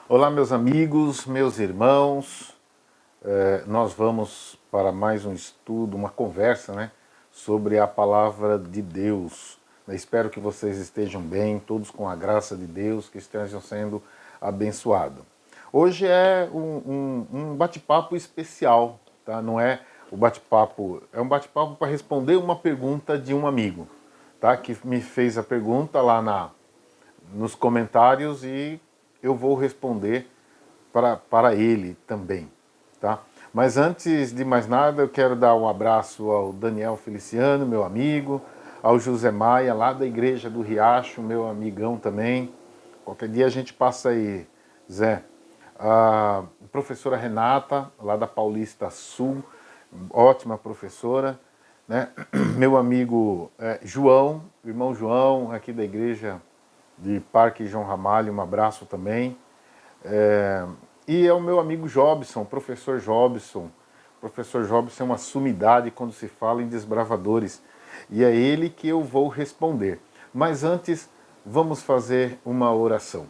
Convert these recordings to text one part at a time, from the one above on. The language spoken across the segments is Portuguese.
Olá, meus amigos, meus irmãos. Nós vamos para mais um estudo, uma conversa, sobre a palavra de Deus. Espero que vocês estejam bem, todos com a graça de Deus, que estejam sendo abençoados. Hoje é um bate-papo especial, tá? Não é o bate-papo, é um bate-papo para responder uma pergunta de um amigo, tá? Que me fez a pergunta lá nos comentários e eu vou responder para ele também, tá? Mas antes de mais nada, eu quero dar um abraço ao Daniel Feliciano, meu amigo, ao José Maia, lá da Igreja do Riacho, meu amigão também. Qualquer dia a gente passa aí, Zé. A professora Renata, lá da Paulista Sul, ótima professora, né? Meu amigo João, irmão João, aqui da Igreja de Parque João Ramalho, um abraço também. E é o meu amigo Jobson, professor Jobson. O professor Jobson é uma sumidade quando se fala em desbravadores. E é ele que eu vou responder. Mas antes, vamos fazer uma oração.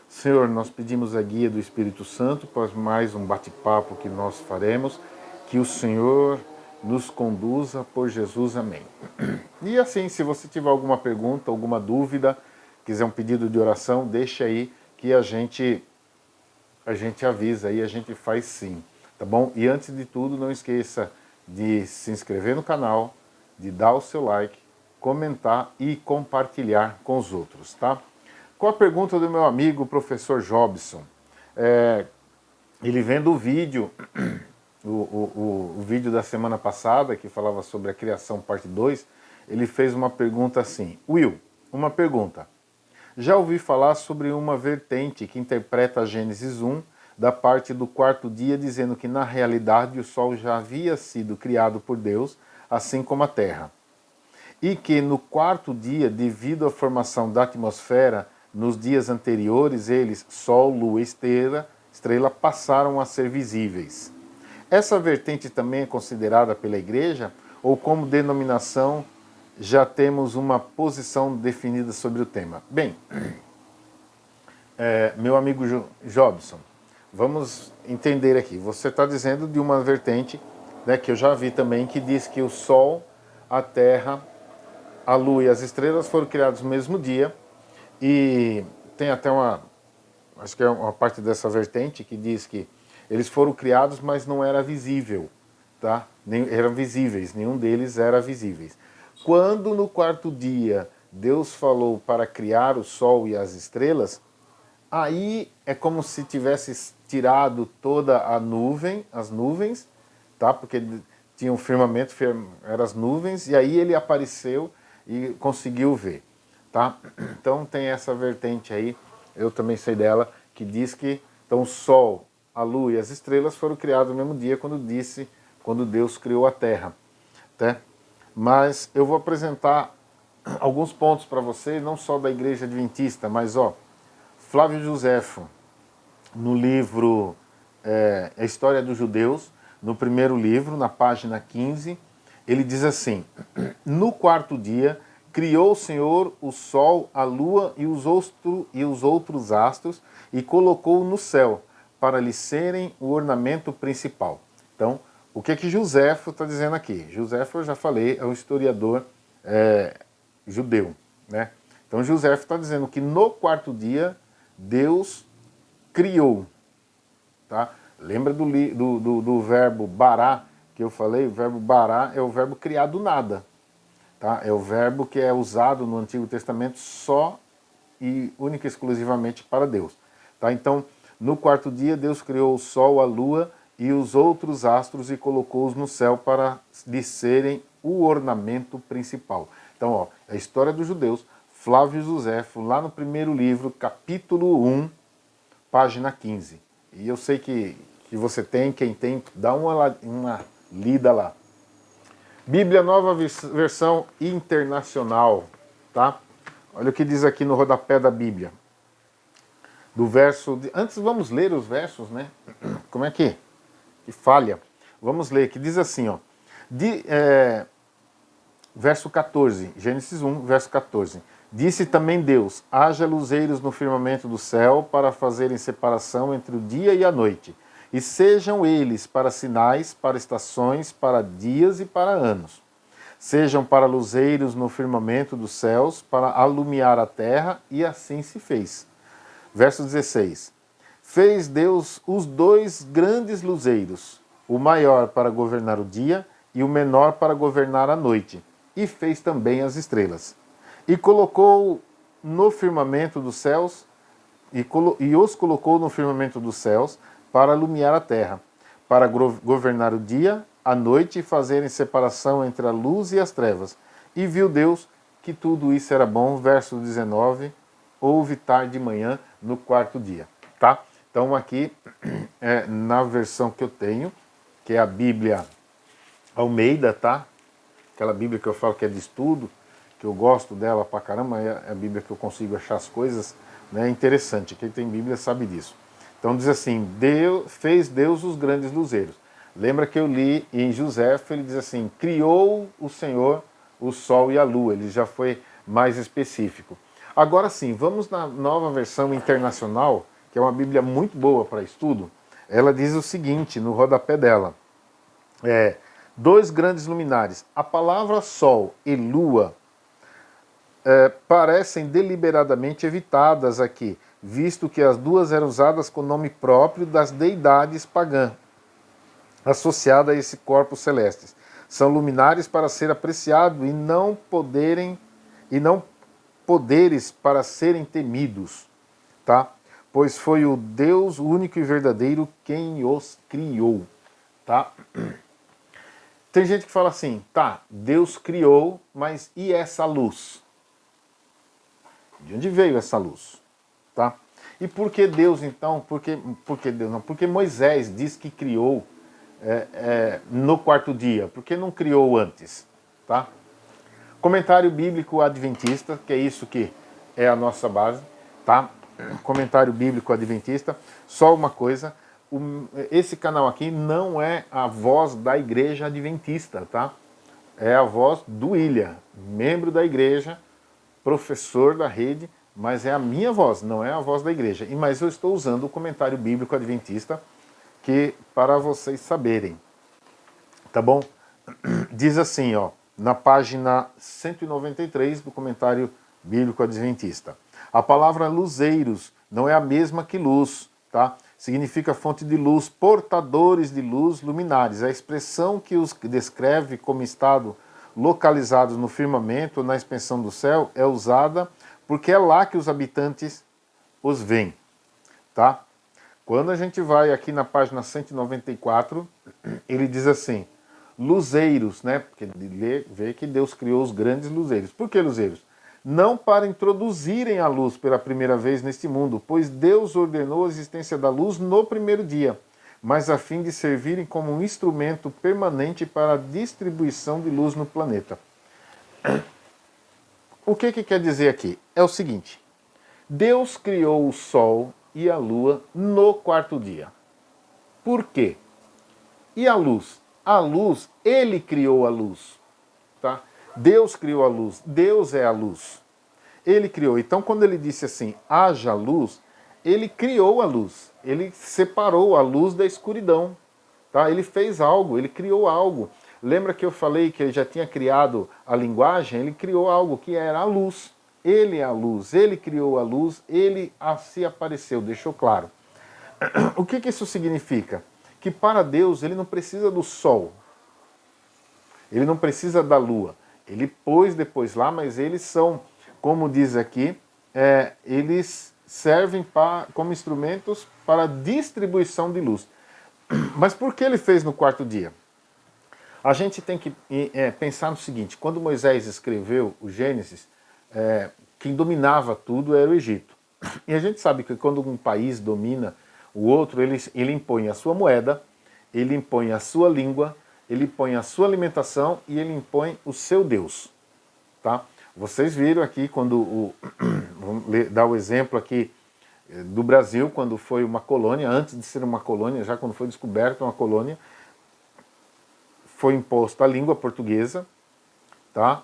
Senhor, nós pedimos a guia do Espírito Santo para mais um bate-papo que nós faremos. Que o Senhor nos conduza por Jesus. Amém. E assim, se você tiver alguma pergunta, alguma dúvida, quiser um pedido de oração, deixa aí que a gente avisa aí, a gente faz sim, tá bom? E antes de tudo, não esqueça de se inscrever no canal, de dar o seu like, comentar e compartilhar com os outros, tá? Com a pergunta do meu amigo, professor Jobson, ele vendo o vídeo, o vídeo da semana passada, que falava sobre a criação parte 2, ele fez uma pergunta assim: Will, uma pergunta. Já ouvi falar sobre uma vertente que interpreta a Gênesis 1 da parte do quarto dia, dizendo que na realidade o Sol já havia sido criado por Deus, assim como a Terra. E que no quarto dia, devido à formação da atmosfera, nos dias anteriores, eles, Sol, Lua e estrela passaram a ser visíveis. Essa vertente também é considerada pela Igreja, ou como denominação já temos uma posição definida sobre o tema? Bem, meu amigo Jobson, vamos entender aqui. Você está dizendo de uma vertente, né, que eu já vi também, que diz que o Sol, a Terra, a Lua e as estrelas foram criados no mesmo dia, e tem até acho que é uma parte dessa vertente que diz que eles foram criados, mas não era visível, tá? Nem eram visíveis, nenhum deles era visíveis. Quando no quarto dia Deus falou para criar o Sol e as estrelas, aí é como se tivesse tirado toda a nuvem, as nuvens, tá? Porque tinha um firmamento, eram as nuvens, e aí ele apareceu e conseguiu ver, tá? Então tem essa vertente aí, eu também sei dela, que diz que então, o Sol, a Lua e as estrelas foram criados no mesmo dia quando Deus criou a Terra, tá? Mas eu vou apresentar alguns pontos para você, não só da Igreja Adventista, mas Flávio Joséfo, no livro A História dos Judeus, no primeiro livro, na página 15, ele diz assim: no quarto dia criou o Senhor o sol, a lua e os outros astros e colocou no céu para lhe serem o ornamento principal. Então, o que Joséfo está dizendo aqui? Joséfo, eu já falei, é um historiador judeu, né? Então Joséfo está dizendo que no quarto dia Deus criou, tá? Lembra do verbo bará que eu falei? O verbo bará é o verbo criar do nada, tá? É o verbo que é usado no Antigo Testamento só e única e exclusivamente para Deus, tá? Então, no quarto dia Deus criou o sol, a lua e os outros astros e colocou-os no céu para lhe serem o ornamento principal. Então, ó, a história dos judeus, Flávio Joséfo, lá no primeiro livro, capítulo 1, página 15. E eu sei que você tem, quem tem, dá uma lida lá. Bíblia Nova Versão Internacional, tá? Olha o que diz aqui no rodapé da Bíblia. Do verso... Antes vamos ler os versos, né? Como é que falha? Vamos ler, que diz assim, ó. Verso 14, Gênesis 1, verso 14. Disse também Deus: haja luzeiros no firmamento do céu para fazerem separação entre o dia e a noite, e sejam eles para sinais, para estações, para dias e para anos. Sejam para luzeiros no firmamento dos céus, para alumiar a terra, e assim se fez. Verso 16. Fez Deus os dois grandes luzeiros, o maior para governar o dia e o menor para governar a noite, e fez também as estrelas. E colocou no firmamento dos céus, e os colocou no firmamento dos céus para alumiar a terra, para governar o dia, a noite e fazerem separação entre a luz e as trevas. E viu Deus que tudo isso era bom. Verso 19, houve tarde e manhã no quarto dia. Tá? Então aqui, na versão que eu tenho, que é a Bíblia Almeida, tá? Aquela Bíblia que eu falo que é de estudo, que eu gosto dela pra caramba, é a Bíblia que eu consigo achar as coisas, né? Interessante, quem tem Bíblia sabe disso. Então diz assim, fez Deus os grandes luzeiros. Lembra que eu li em Joséfo, ele diz assim, criou o Senhor o sol e a lua, ele já foi mais específico. Agora sim, vamos na Nova Versão Internacional, que é uma Bíblia muito boa para estudo. Ela diz o seguinte, no rodapé dela, dois grandes luminares. A palavra sol e lua parecem deliberadamente evitadas aqui, visto que as duas eram usadas com o nome próprio das deidades pagãs, associadas a esse corpo celeste. São luminares para ser apreciado e não poderes para serem temidos, tá? Pois foi o Deus único e verdadeiro quem os criou, tá? Tem gente que fala assim, tá, Deus criou, mas e essa luz? De onde veio essa luz? Tá? E por que Deus então? Por que Deus não? Porque Moisés diz que criou no quarto dia. Por que não criou antes? Tá? Comentário bíblico adventista, que é isso que é a nossa base. Tá? Comentário bíblico adventista. Só uma coisa, esse canal aqui não é a voz da igreja adventista, tá? É a voz do William, membro da igreja, professor da rede, mas é a minha voz, não é a voz da igreja. Mas eu estou usando o comentário bíblico adventista que para vocês saberem. Tá bom? Diz assim, ó, na página 193 do comentário bíblico adventista. A palavra luzeiros não é a mesma que luz, tá? Significa fonte de luz, portadores de luz, luminares. A expressão que os descreve como estado localizados no firmamento, na expansão do céu, é usada porque é lá que os habitantes os veem, tá? Quando a gente vai aqui na página 194, ele diz assim, luzeiros, né? Porque vê que Deus criou os grandes luzeiros. Por que luzeiros? Não para introduzirem a luz pela primeira vez neste mundo, pois Deus ordenou a existência da luz no primeiro dia, mas a fim de servirem como um instrumento permanente para a distribuição de luz no planeta. O que quer dizer aqui? É o seguinte, Deus criou o sol e a lua no quarto dia. Por quê? E a luz? A luz, ele criou a luz, tá? Deus criou a luz, Deus é a luz. Ele criou. Então, quando ele disse assim, haja luz, ele criou a luz. Ele separou a luz da escuridão. Tá? Ele fez algo, ele criou algo. Lembra que eu falei que ele já tinha criado a linguagem? Ele criou algo que era a luz. Ele é a luz, ele criou a luz, ele se apareceu, deixou claro. O que isso significa? Que para Deus ele não precisa do sol. Ele não precisa da lua. Ele pôs depois lá, mas eles são, como diz aqui, eles servem como instrumentos para a distribuição de luz. Mas por que ele fez no quarto dia? A gente tem que pensar no seguinte, quando Moisés escreveu o Gênesis, quem dominava tudo era o Egito. E a gente sabe que quando um país domina o outro, ele impõe a sua moeda, ele impõe a sua língua, ele impõe a sua alimentação e ele impõe o seu Deus. Tá? Vocês viram aqui quando, vamos dar o exemplo aqui do Brasil, quando foi uma colônia, antes de ser uma colônia, já quando foi descoberta uma colônia, foi imposta a língua portuguesa, tá?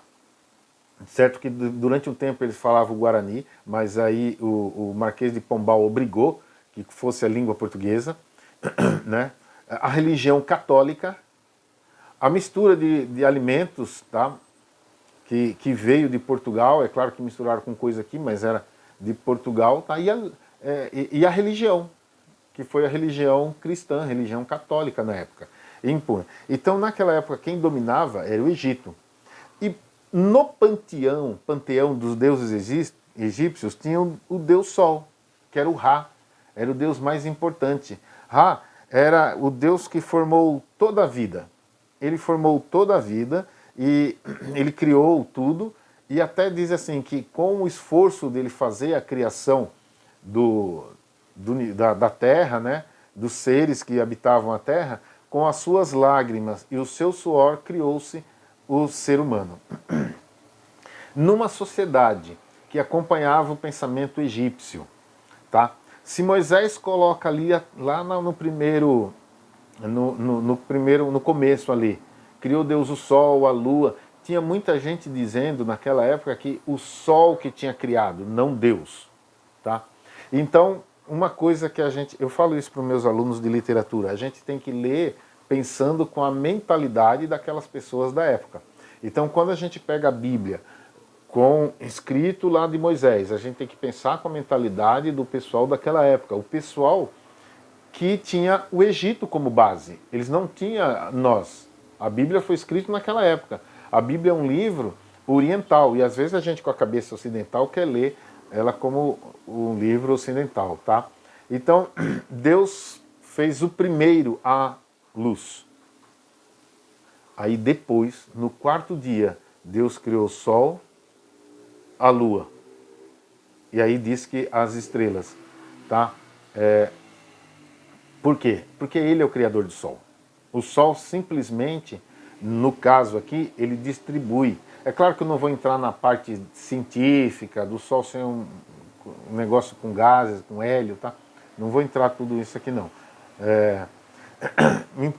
Certo que durante um tempo eles falavam o Guarani, mas aí o Marquês de Pombal obrigou que fosse a língua portuguesa, né? A religião católica, a mistura de alimentos, tá? Que veio de Portugal, é claro que misturaram com coisa aqui, mas era de Portugal, tá? E a religião, que foi a religião cristã, a religião católica na época. Então, naquela época, quem dominava era o Egito. E no panteão dos deuses egípcios, tinha o deus Sol, que era o Ra, era o deus mais importante. Ra era o deus que formou toda a vida. Ele formou toda a vida e ele criou tudo, e até diz assim que com o esforço dele fazer a criação da terra, né, dos seres que habitavam a terra, com as suas lágrimas e o seu suor criou-se o ser humano. Numa sociedade que acompanhava o pensamento egípcio, tá? Se Moisés coloca ali lá no primeiro, no começo ali, criou Deus o sol, a lua, tinha muita gente dizendo naquela época que o sol que tinha criado, não Deus, tá? Então, uma coisa que eu falo isso para os meus alunos de literatura, a gente tem que ler pensando com a mentalidade daquelas pessoas da época. Então, quando a gente pega a Bíblia com escrito lá de Moisés, a gente tem que pensar com a mentalidade do pessoal daquela época, o pessoal que tinha o Egito como base. Eles não tinham nós. A Bíblia foi escrita naquela época. A Bíblia é um livro oriental e às vezes a gente com a cabeça ocidental quer ler ela como um livro ocidental, tá? Então, Deus fez o primeiro a luz. Aí depois, no quarto dia, Deus criou o sol, a lua. E aí diz que as estrelas, tá? Por quê? Porque ele é o criador do sol. O sol simplesmente, no caso aqui, ele distribui. É claro que eu não vou entrar na parte científica do sol ser um negócio com gases, com hélio, tá? Não vou entrar tudo isso aqui não.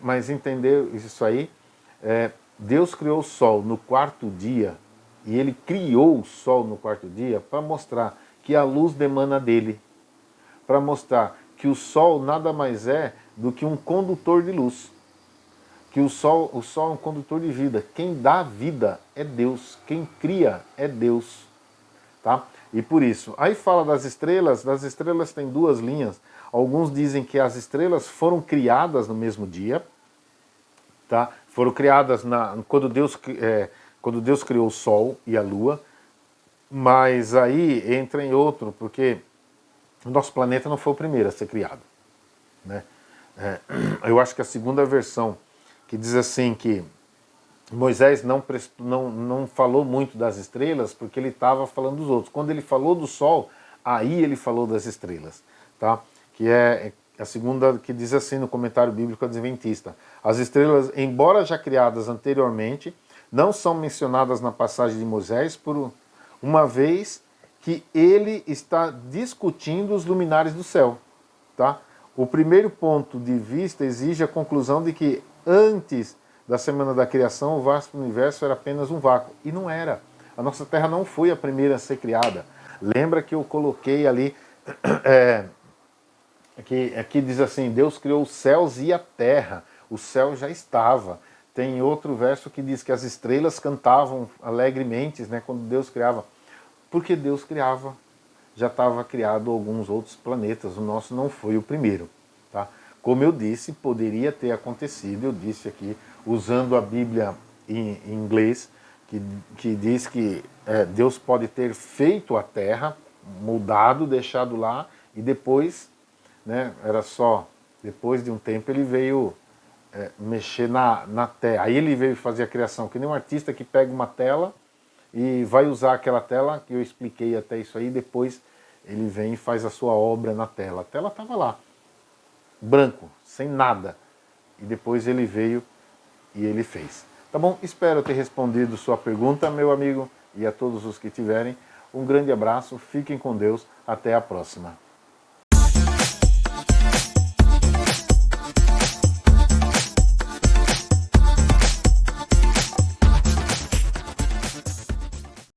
Mas entender isso aí, Deus criou o sol no quarto dia, e ele criou o sol no quarto dia para mostrar que a luz demana dele, para mostrar que o sol nada mais é do que um condutor de luz, que o sol é um condutor de vida. Quem dá vida é Deus, quem cria é Deus, tá? E por isso, aí fala das estrelas tem duas linhas. Alguns dizem que as estrelas foram criadas no mesmo dia, tá? Foram criadas quando Deus criou o sol e a lua, mas aí entra em outro, porque o nosso planeta não foi o primeiro a ser criado, né? Eu acho que a segunda versão, que diz assim que Moisés não falou muito das estrelas, porque ele estava falando dos outros. Quando ele falou do sol, aí ele falou das estrelas, tá? Que é a segunda, que diz assim no comentário bíblico adventista: as estrelas, embora já criadas anteriormente, não são mencionadas na passagem de Moisés por uma vez que ele está discutindo os luminares do céu, tá? O primeiro ponto de vista exige a conclusão de que antes da semana da criação o vasto universo era apenas um vácuo. E não era. A nossa Terra não foi a primeira a ser criada. Lembra que eu coloquei ali, aqui diz assim, Deus criou os céus e a terra. O céu já estava. Tem outro verso que diz que as estrelas cantavam alegremente, né, quando Deus criava. Porque Deus criava, já estava criado alguns outros planetas, o nosso não foi o primeiro, tá? Como eu disse, poderia ter acontecido, eu disse aqui, usando a Bíblia em inglês, que diz que Deus pode ter feito a terra, mudado, deixado lá, e depois, né, era só, depois de um tempo ele veio mexer na terra. Aí ele veio fazer a criação, que nem um artista que pega uma tela e vai usar aquela tela, que eu expliquei até isso aí, depois ele vem e faz a sua obra na tela. A tela estava lá, branco, sem nada. E depois ele veio e ele fez. Tá bom? Espero ter respondido sua pergunta, meu amigo, e a todos os que tiverem. Um grande abraço, fiquem com Deus, até a próxima.